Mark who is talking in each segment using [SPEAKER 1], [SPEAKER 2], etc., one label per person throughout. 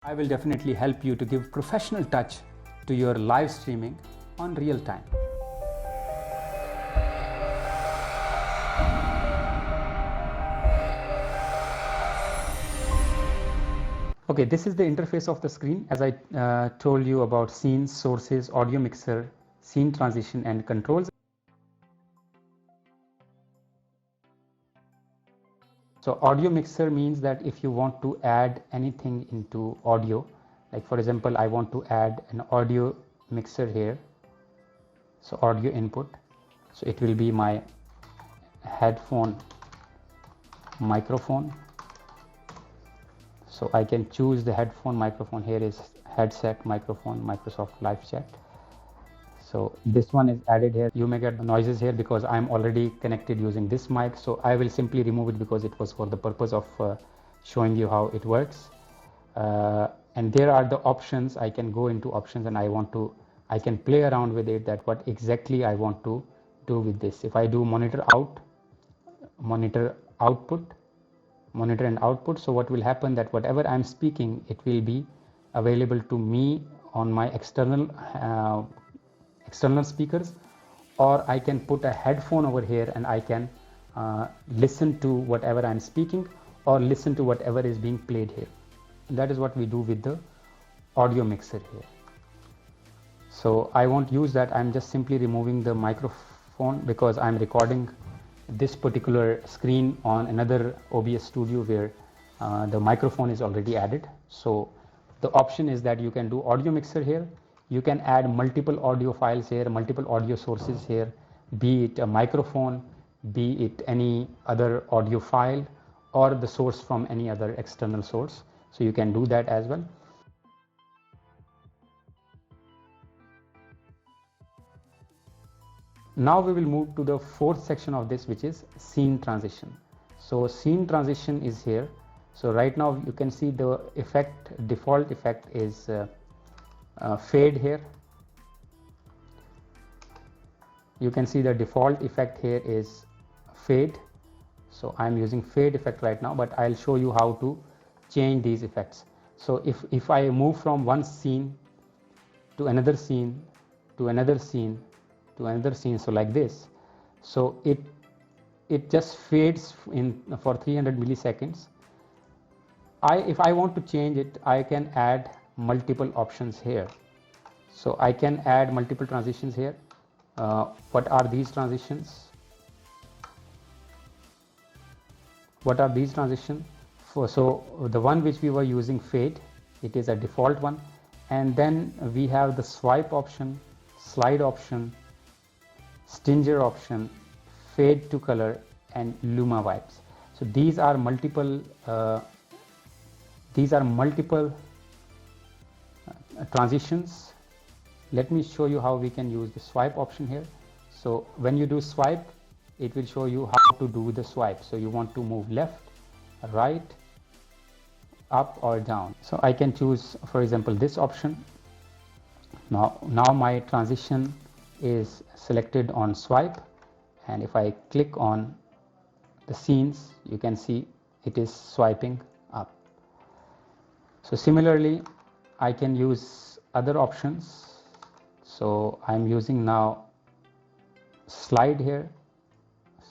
[SPEAKER 1] I will definitely help you to give professional touch to your live streaming on real time. Okay, this is the interface of the screen. As I told you about scenes, sources, audio mixer, scene transition and controls. So audio mixer means that if you want to add anything into audio, like for example, I want to add an audio mixer here. So audio input. So it will be my headphone microphone. So I can choose the headphone microphone. Here is headset microphone, Microsoft Live Chat. So this one is added here. You may get noises here because I'm already connected using this mic. So I will simply remove it because it was for the purpose of showing you how it works. And there are the options. I can go into options and I can play around with it, that what exactly I want to do with this. If I do monitor out, monitor output, monitor and output, so what will happen that whatever I'm speaking, it will be available to me on my external speakers, or I can put a headphone over here and I can listen to whatever I'm speaking or listen to whatever is being played here. And that is what we do with the audio mixer here. So I won't use that. I'm just simply removing the microphone because I'm recording this particular screen on another OBS Studio where the microphone is already added. So the option is that you can do audio mixer here. You can add multiple audio files here, multiple audio sources here, be it a microphone, be it any other audio file, or the source from any other external source. So you can do that as well. Now we will move to the fourth section of this, which is scene transition. So scene transition is here. So right now you can see the effect, default effect is fade here. You can see the default effect here is fade. So I'm using fade effect right now, but I'll show you how to change these effects. So if I move from one scene to another scene to another scene to another scene, so like this, so it just fades in for 300 milliseconds. If I want to change it, I can add multiple options here. So I can add multiple transitions here. What are these transitions? What are these transitions? So the one which we were using, fade, it is a default one. And then we have the swipe option, slide option, stinger option, fade to color, and luma vibes. So these are multiple transitions. Let me show you how we can use the swipe option here. So when you do swipe, it will show you how to do the swipe. So you want to move left, right, up or down. So I can choose, for example, this option. Now my transition is selected on swipe, and if I click on the scenes, you can see it is swiping up. So similarly, I can use other options. So I'm using now slide here.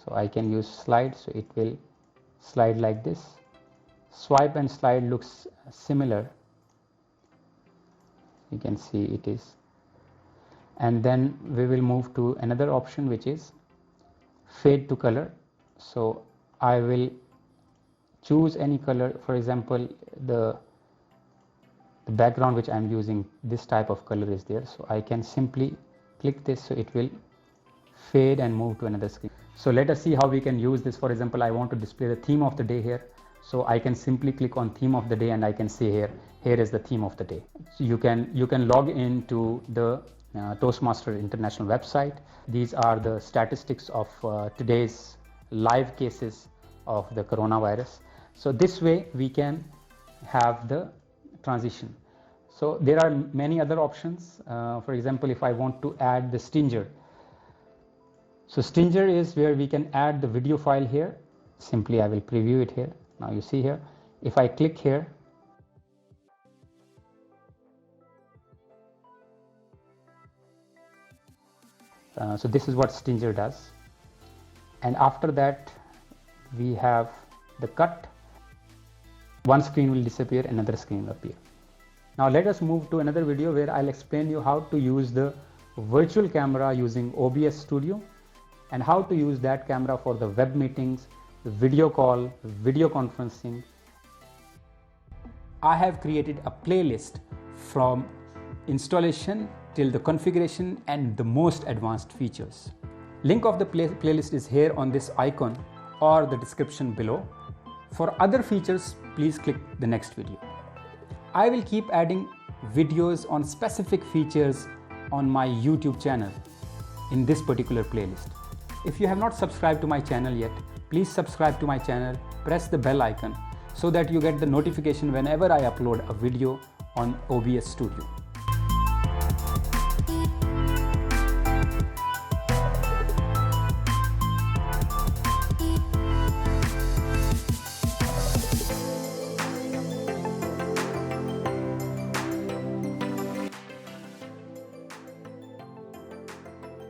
[SPEAKER 1] So I can use slide, so it will slide like this. Swipe and slide looks similar. You can see it is. And then we will move to another option, which is fade to color. So I will choose any color. For example, the background which I'm using, this type of color is there. So I can simply click this, so it will fade and move to another screen. So let us see how we can use this. For example, I want to display the theme of the day here. So I can simply click on theme of the day and I can say here is the theme of the day. So you can log into the Toastmaster International website. These are the statistics of today's live cases of the coronavirus. So this way we can have the transition. So there are many other options. For example, if I want to add the stinger. So stinger is where we can add the video file here. Simply I will preview it here. Now you see here, if I click here, So this is what Stinger does. And after that we have the cut. One screen will disappear, another screen will appear. Now let us move to another video where I'll explain you how to use the virtual camera using OBS Studio and how to use that camera for the web meetings, video call, video conferencing. I have created a playlist from installation till the configuration and the most advanced features. Link of the playlist is here on this icon or the description below. For other features, please click the next video. I will keep adding videos on specific features on my YouTube channel in this particular playlist. If you have not subscribed to my channel yet, please subscribe to my channel, press the bell icon so that you get the notification whenever I upload a video on OBS Studio.